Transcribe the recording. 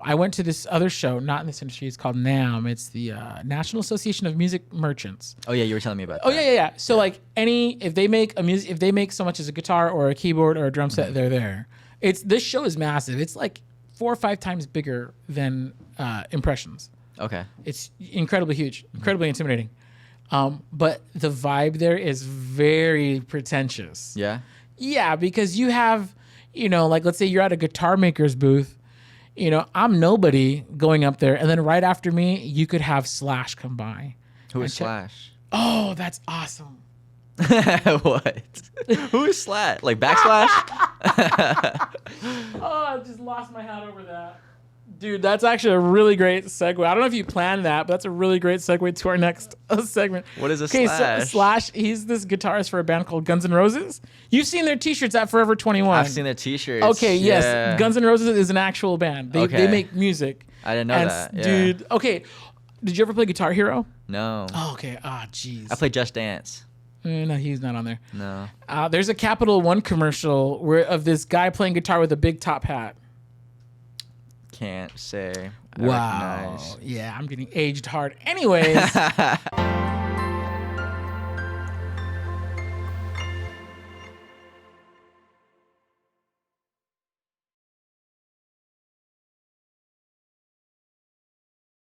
I went to this other show, not in this industry. It's called NAMM. It's the National Association of Music Merchants. Oh yeah, you were telling me about that. Oh yeah. So like if they make so much as a guitar or a keyboard or a drum set, they're there. This show is massive. It's like 4 or 5 times bigger than Impressions. Okay. It's incredibly huge, incredibly intimidating. But the vibe there is very pretentious. Yeah. Yeah, because you have, like let's say you're at a guitar maker's booth, I'm nobody going up there, and then right after me, you could have Slash come by. Who is Slash? Oh, that's awesome. What? Who is Slash? Like Backslash? Oh, I just lost my hat over that. Dude, that's actually a really great segue. I don't know if you planned that, but that's a really great segue to our next segment. What is a Slash? So Slash, he's this guitarist for a band called Guns N' Roses. You've seen their T-shirts at Forever 21. I've seen their T-shirts. Okay, yes. Yeah. Guns N' Roses is an actual band. They make music. I didn't know that. Yeah. Dude, okay. Did you ever play Guitar Hero? No. Oh, okay. Jeez. I played Just Dance. No, he's not on there. No. There's a Capital One commercial of this guy playing guitar with a big top hat. Can't say. Wow. Recognize. Yeah, I'm getting aged hard. Anyways.